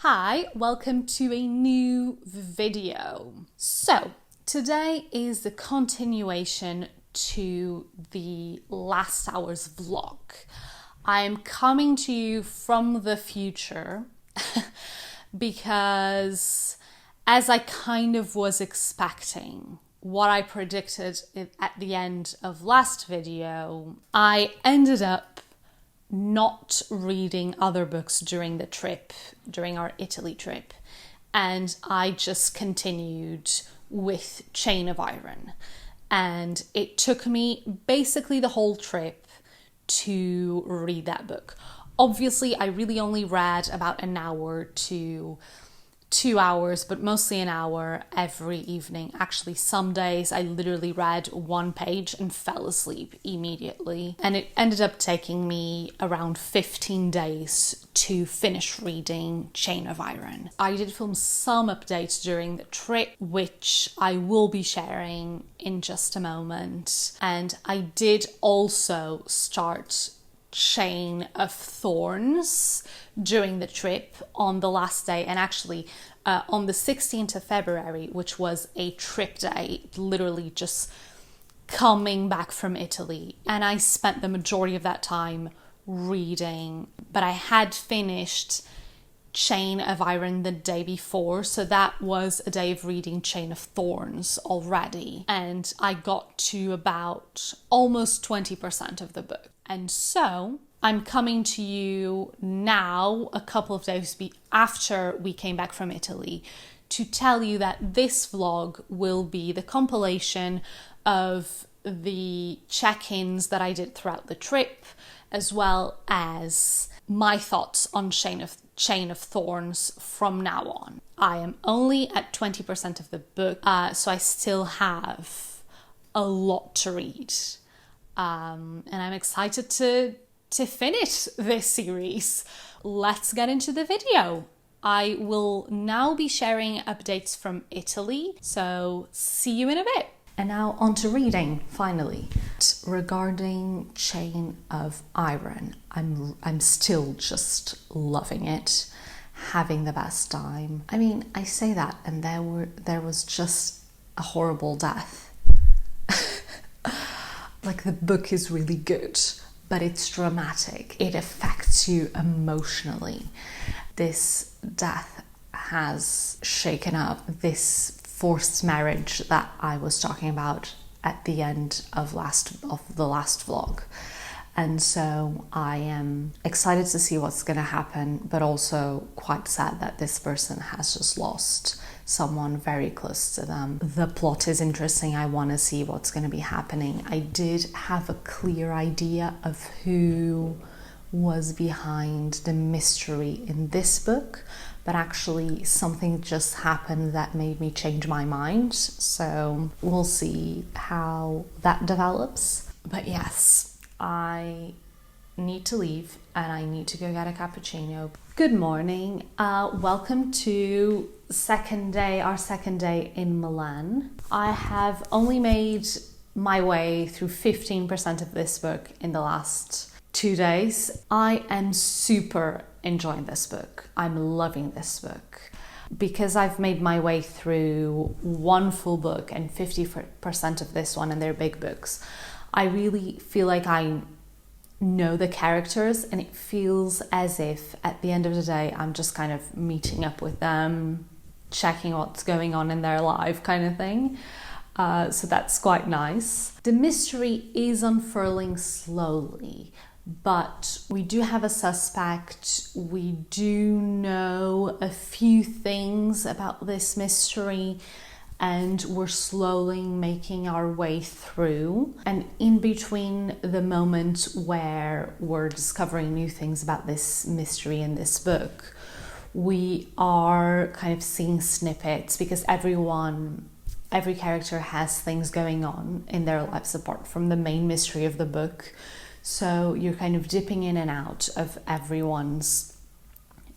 Hi, welcome to a new video. So, today is the continuation to the Last Hours vlog. I'm coming to you from the future because, as I kind of was expecting, what I predicted at the end of last video, I ended up not reading other books during our Italy trip, and I just continued with Chain of Iron. And it took me basically the whole trip to read that book. Obviously, I really only read about an hour to 2 hours, but mostly an hour every evening. Actually, some days I literally read one page and fell asleep immediately. And it ended up taking me around 15 days to finish reading Chain of Iron. I did film some updates during the trip, which I will be sharing in just a moment. And I did also start Chain of Thorns during the trip on the last day, and actually on the 16th of February, which was a trip day, literally just coming back from Italy. And I spent the majority of that time reading, but I had finished Chain of Iron the day before, so that was a day of reading Chain of Thorns already, and I got to about almost 20% of the book. And so I'm coming to you now, a couple of days after we came back from Italy, to tell you that this vlog will be the compilation of the check-ins that I did throughout the trip, as well as my thoughts on Chain of Thorns from now on. I am only at 20% of the book, so I still have a lot to read. And I'm excited to finish this series. Let's get into the video. I will now be sharing updates from Italy, so see you in a bit. And now on to reading, finally. Regarding Chain of Iron, I'm still just loving it, having the best time. I mean, I say that, and there was just a horrible death. Like, the book is really good, but it's dramatic. It affects you emotionally. This death has shaken up this forced marriage that I was talking about at the end of the last vlog. And so I am excited to see what's going to happen, but also quite sad that this person has just lost someone very close to them. The plot is interesting. I want to see what's going to be happening. I did have a clear idea of who was behind the mystery in this book, but actually something just happened that made me change my mind. So we'll see how that develops. But yes, I need to leave and I need to go get a cappuccino. Good morning. Welcome to our second day in Milan. I have only made my way through 15% of this book in the last 2 days. I am super enjoying this book. I'm loving this book. Because I've made my way through one full book and 50% of this one, and they're big books, I really feel like I know the characters, and it feels as if at the end of the day I'm just kind of meeting up with them, checking what's going on in their life kind of thing. So that's quite nice. The mystery is unfurling slowly, but we do have a suspect. We do know a few things about this mystery, and we're slowly making our way through. And in between the moment where we're discovering new things about this mystery in this book, we are kind of seeing snippets, because every character has things going on in their lives apart from the main mystery of the book. So you're kind of dipping in and out of everyone's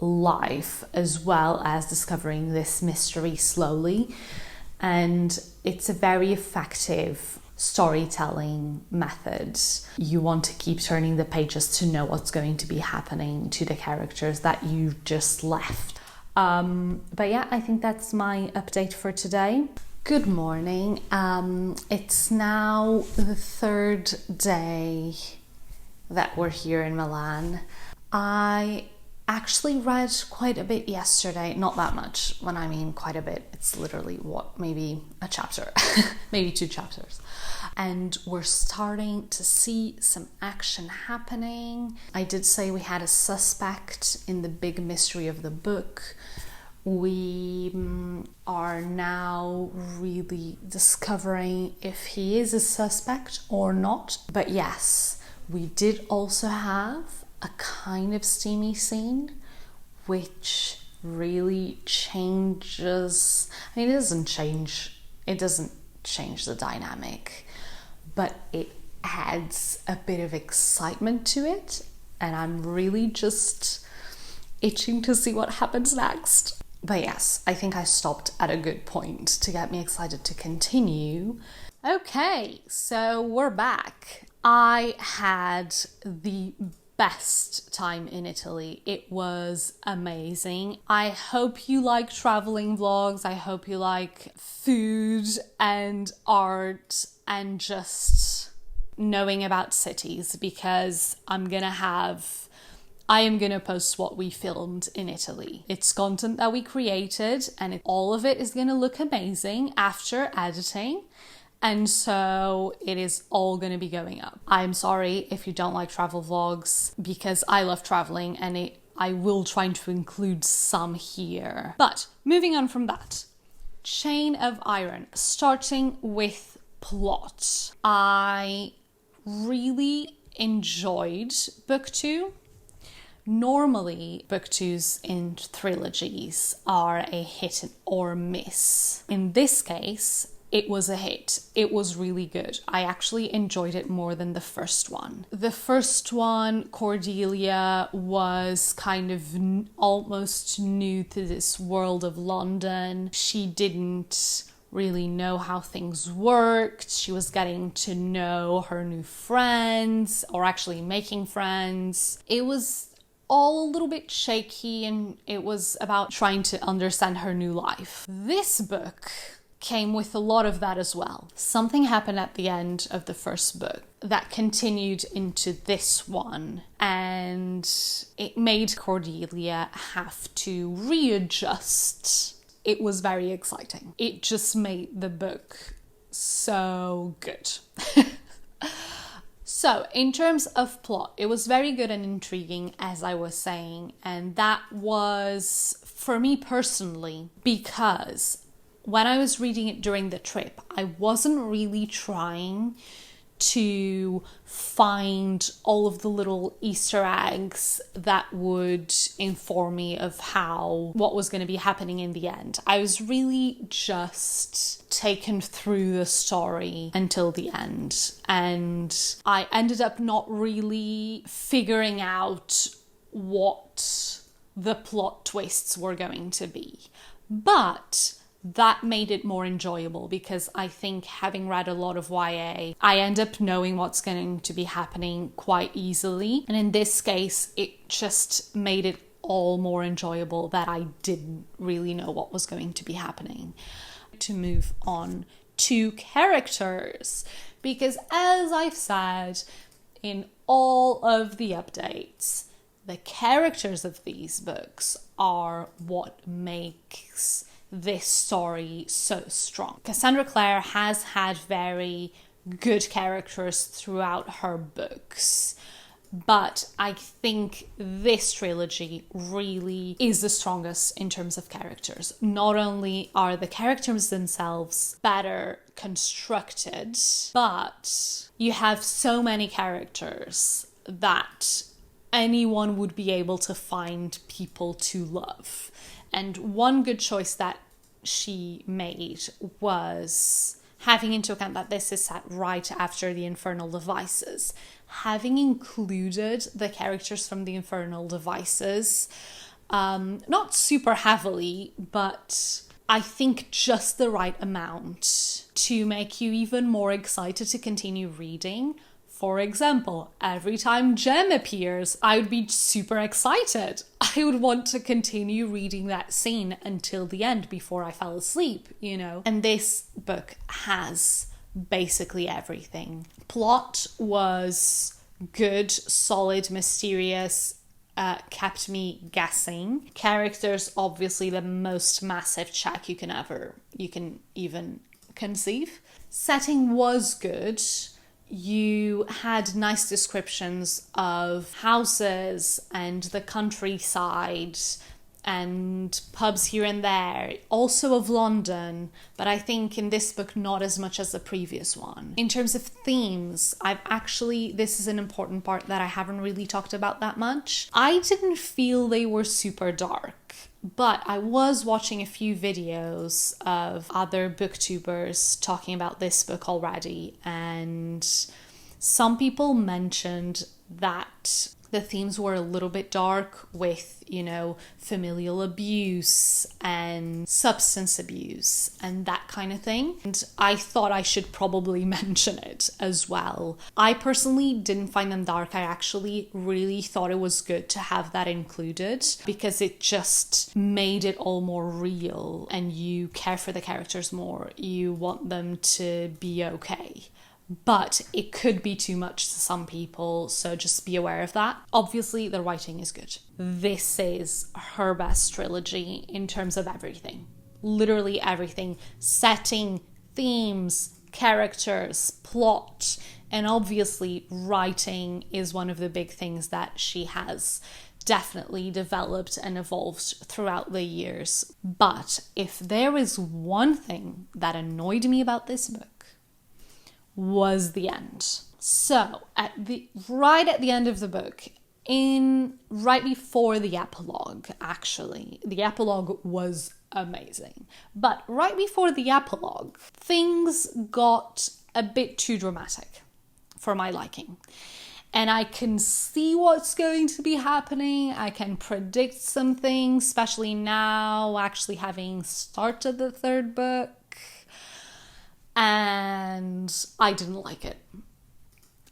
life, as well as discovering this mystery slowly. And it's a very effective storytelling method. You want to keep turning the pages to know what's going to be happening to the characters that you just left. But yeah, I think that's my update for today. Good morning. It's now the third day that we're here in Milan. I actually read quite a bit yesterday. Not that much. When I mean quite a bit, it's literally maybe a chapter, maybe 2 chapters. And we're starting to see some action happening. I did say we had a suspect in the big mystery of the book. We are now really discovering if he is a suspect or not. But yes, we did also have a kind of steamy scene, which really changes. I mean, it doesn't change the dynamic, but it adds a bit of excitement to it, and I'm really just itching to see what happens next. But yes, I think I stopped at a good point to get me excited to continue. Okay, so we're back. I had the best time in Italy. It was amazing. I hope you like traveling vlogs. I hope you like food and art and just knowing about cities, because I am gonna post what we filmed in Italy. It's content that we created, and all of it is gonna look amazing after editing. And so it is all going to be going up. I'm sorry if you don't like travel vlogs, because I love traveling and I will try to include some here. But moving on from that, Chain of Iron, starting with plot. I really enjoyed book 2. Normally, book 2s in trilogies are a hit or miss. In this case, it was a hit. It was really good. I actually enjoyed it more than the first one. The first one, Cordelia, was kind of almost new to this world of London. She didn't really know how things worked. She was getting to know her new friends, or actually making friends. It was all a little bit shaky, and it was about trying to understand her new life. This book came with a lot of that as well. Something happened at the end of the first book that continued into this one, and it made Cordelia have to readjust. It was very exciting. It just made the book so good. So, in terms of plot, it was very good and intriguing, as I was saying, and that was, for me personally, because when I was reading it during the trip, I wasn't really trying to find all of the little Easter eggs that would inform me of what was going to be happening in the end. I was really just taken through the story until the end, and I ended up not really figuring out what the plot twists were going to be. But that made it more enjoyable, because I think, having read a lot of YA, I end up knowing what's going to be happening quite easily. And in this case, it just made it all more enjoyable that I didn't really know what was going to be happening. To move on to characters, because as I've said in all of the updates, the characters of these books are what makes this story so strong. Cassandra Clare has had very good characters throughout her books, but I think this trilogy really is the strongest in terms of characters. Not only are the characters themselves better constructed, but you have so many characters that anyone would be able to find people to love. And one good choice that she made was, having into account that this is set right after the Infernal Devices, having included the characters from the Infernal Devices, not super heavily, but I think just the right amount to make you even more excited to continue reading For example, every time Jem appears, I would be super excited. I would want to continue reading that scene until the end before I fell asleep, you know? And this book has basically everything. Plot was good, solid, mysterious, kept me guessing. Characters, obviously the most massive check you can even conceive. Setting was good. You had nice descriptions of houses and the countryside and pubs here and there, also of London, but I think in this book not as much as the previous one. In terms of themes, this is an important part that I haven't really talked about that much. I didn't feel they were super dark, but I was watching a few videos of other booktubers talking about this book already, and some people mentioned that the themes were a little bit dark with, you know, familial abuse and substance abuse and that kind of thing. And I thought I should probably mention it as well. I personally didn't find them dark. I actually really thought it was good to have that included because it just made it all more real and you care for the characters more. You want them to be okay. But it could be too much to some people, so just be aware of that. Obviously, the writing is good. This is her best trilogy in terms of everything. Literally everything. Setting, themes, characters, plot, and obviously writing is one of the big things that she has definitely developed and evolved throughout the years. But if there is one thing that annoyed me about this book, was the end. So right at the end of the book, right before the epilogue, actually, the epilogue was amazing. But right before the epilogue, things got a bit too dramatic for my liking. And I can see what's going to be happening. I can predict some things, especially now, actually having started the third book. And I didn't like it.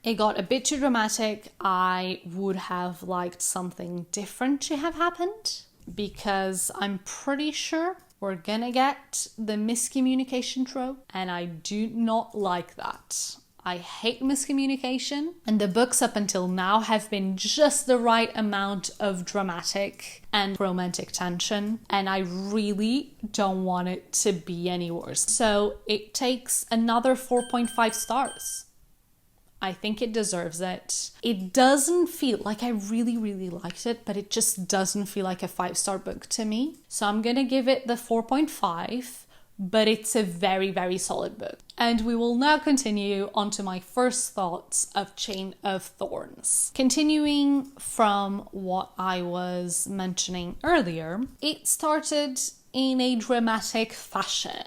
It got a bit too dramatic. I would have liked something different to have happened because I'm pretty sure we're gonna get the miscommunication trope, and I do not like that. I hate miscommunication, and the books up until now have been just the right amount of dramatic and romantic tension, and I really don't want it to be any worse. So it takes another 4.5 stars. I think it deserves it. It doesn't feel like I really, really liked it, but it just doesn't feel like a 5-star book to me. So I'm gonna give it the 4.5. But it's a very, very solid book. And we will now continue on to my first thoughts of Chain of Thorns. Continuing from what I was mentioning earlier, it started in a dramatic fashion.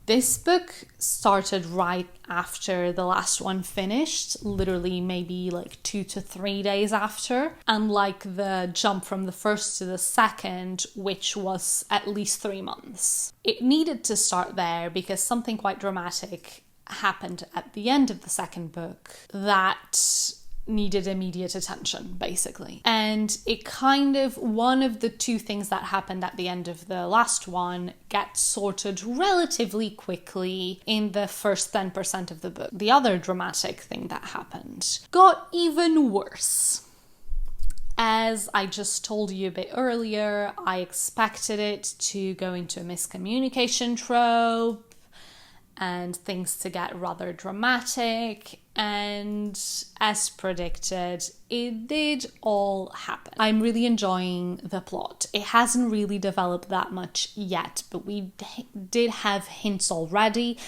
This book started right after the last one finished, literally maybe like 2 to 3 days after, unlike the jump from the first to the second, which was at least 3 months. It needed to start there because something quite dramatic happened at the end of the second book that needed immediate attention, basically. And it kind of, one of the two things that happened at the end of the last one gets sorted relatively quickly in the first 10% of the book. The other dramatic thing that happened got even worse. As I just told you a bit earlier, I expected it to go into a miscommunication trope and things to get rather dramatic, and as predicted, it did all happen. I'm really enjoying the plot. It hasn't really developed that much yet, but we did have hints already,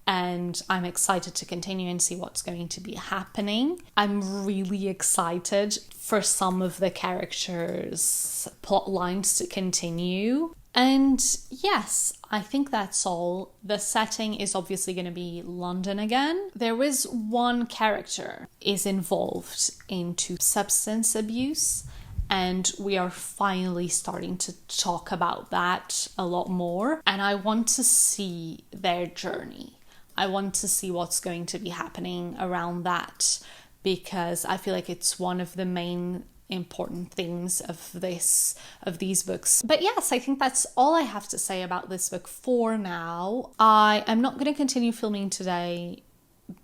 and I'm excited to continue and see what's going to be happening. I'm really excited for some of the characters' plot lines to continue. And yes, I think that's all. The setting is obviously going to be London again. There is one character is involved into substance abuse, and we are finally starting to talk about that a lot more. And I want to see their journey. I want to see what's going to be happening around that, because I feel like it's one of the main important things of these books. But yes, I think that's all I have to say about this book for now. I am not going to continue filming today,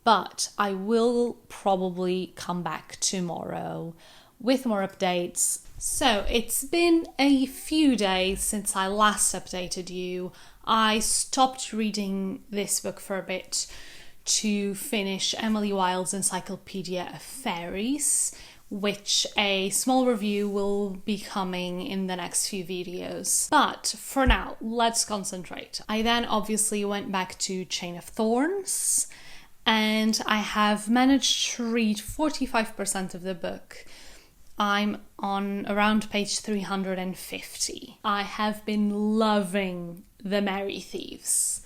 but I will probably come back tomorrow with more updates. So it's been a few days since I last updated you. I stopped reading this book for a bit to finish Emily Wilde's Encyclopedia of Fairies, which a small review will be coming in the next few videos. But for now, let's concentrate. I then obviously went back to Chain of Thorns, and I have managed to read 45% of the book. I'm on around page 350. I have been loving the Merry Thieves.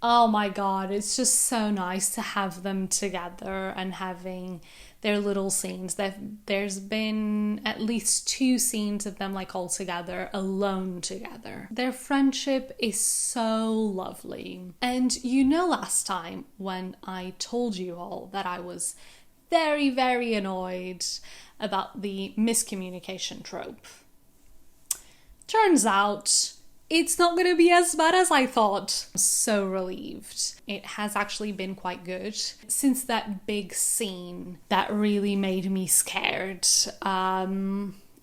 Oh my god, it's just so nice to have them together and having their little scenes. There's been at least 2 scenes of them like all together, alone together. Their friendship is so lovely. And you know, last time when I told you all that I was very, very annoyed about the miscommunication trope. Turns out it's not going to be as bad as I thought. I'm so relieved. It has actually been quite good. Since that big scene that really made me scared.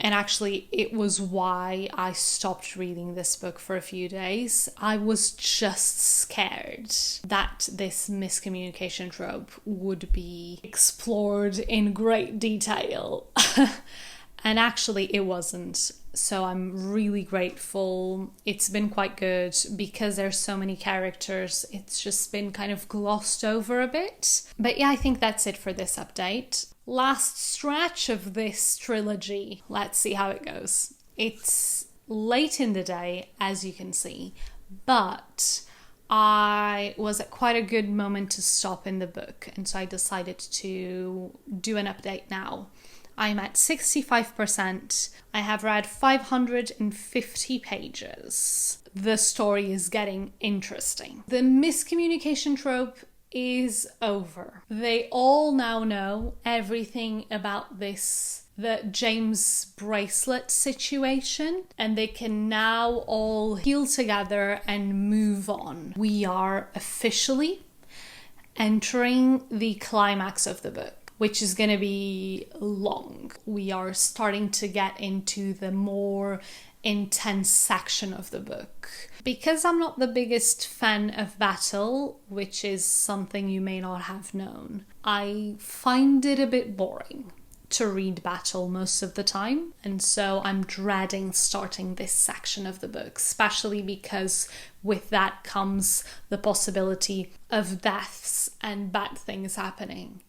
And actually, it was why I stopped reading this book for a few days. I was just scared that this miscommunication trope would be explored in great detail. And actually, it wasn't. So I'm really grateful. It's been quite good because there's so many characters. It's just been kind of glossed over a bit. But yeah, I think that's it for this update. Last stretch of this trilogy. Let's see how it goes. It's late in the day, as you can see, but I was at quite a good moment to stop in the book, and so I decided to do an update now. I'm at 65%. I have read 550 pages. The story is getting interesting. The miscommunication trope is over. They all now know everything about the James bracelet situation, and they can now all heal together and move on. We are officially entering the climax of the book, which is going to be long. We are starting to get into the more intense section of the book. Because I'm not the biggest fan of battle, which is something you may not have known, I find it a bit boring to read battle most of the time, and so I'm dreading starting this section of the book, especially because with that comes the possibility of deaths and bad things happening.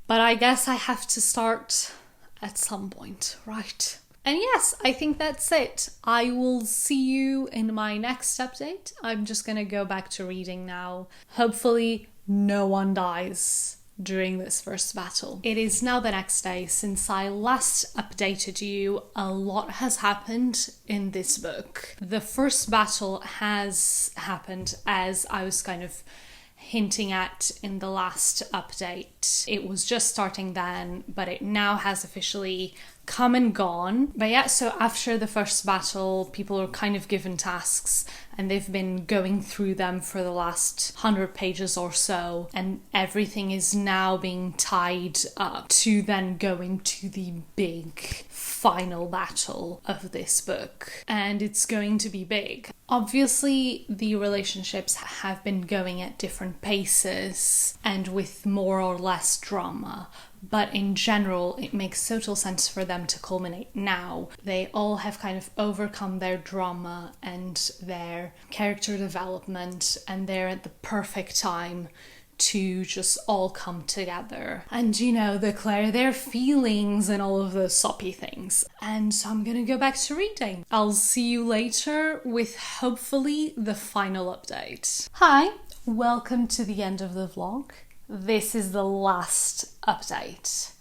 But I guess I have to start at some point, right? And yes, I think that's it. I will see you in my next update. I'm just gonna go back to reading now. Hopefully no one dies during this first battle. It is now the next day since I last updated you. A lot has happened in this book. The first battle has happened, as I was kind of hinting at in the last update. It was just starting then, but it now has officially come and gone. But yeah, so after the first battle, people are kind of given tasks, and they've been going through them for the last 100 pages or so, and everything is now being tied up to then go into the big final battle of this book. And it's going to be big. Obviously, the relationships have been going at different paces and with more or less drama, but in general, it makes total sense for them to culminate now. They all have kind of overcome their drama and their character development, and they're at the perfect time to just all come together and, you know, declare their feelings and all of those soppy things. And so I'm gonna go back to reading. I'll see you later with hopefully the final update. Hi, welcome to the end of the vlog. This is the last update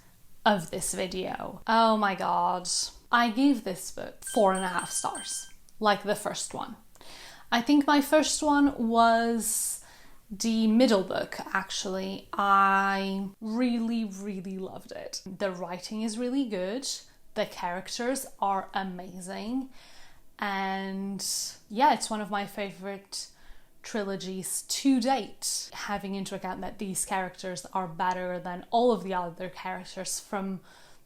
of this video. Oh my god. I gave this book 4.5 stars, like the first one. I think my first one was The middle book, actually, I really, really loved it. The writing is really good. The characters are amazing. And yeah, it's one of my favorite trilogies to date, having into account that these characters are better than all of the other characters from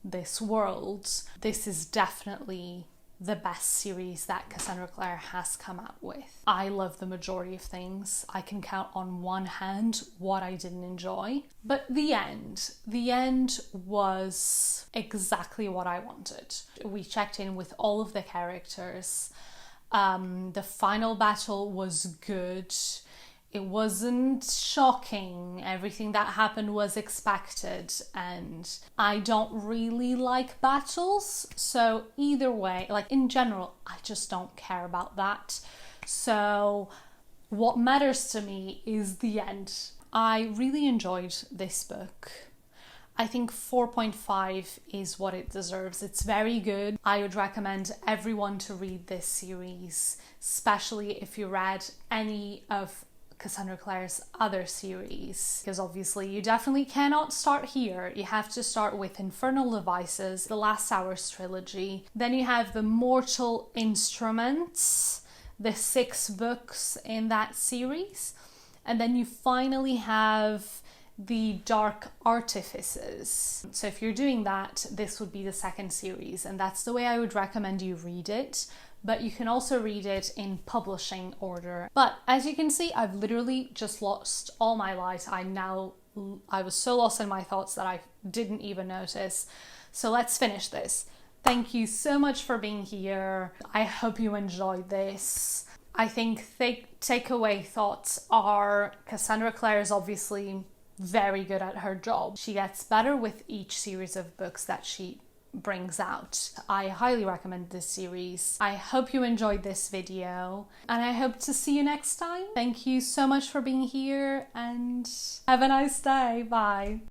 this world. This is definitely the best series that Cassandra Clare has come out with. I love the majority of things. I can count on one hand what I didn't enjoy. But the end was exactly what I wanted. We checked in with all of the characters. The final battle was good. It wasn't shocking. Everything that happened was expected, and I don't really like battles. So either way, like in general, I just don't care about that. So what matters to me is the end. I really enjoyed this book. I think 4.5 is what it deserves. It's very good. I would recommend everyone to read this series, especially if you read any of Cassandra Clare's other series, because obviously you definitely cannot start here. You have to start with Infernal Devices, the Last Hours Trilogy. Then you have the Mortal Instruments, the 6 books in that series. And then you finally have the Dark Artifices. So if you're doing that, this would be the second series, and that's the way I would recommend you read it. But you can also read it in publishing order. But as you can see, I've literally just lost all my light. I was so lost in my thoughts that I didn't even notice. So let's finish this. Thank you so much for being here. I hope you enjoyed this. I think takeaway thoughts are Cassandra Clare is obviously very good at her job. She gets better with each series of books that she brings out. I highly recommend this series. I hope you enjoyed this video, and I hope to see you next time. Thank you so much for being here, and have a nice day. Bye.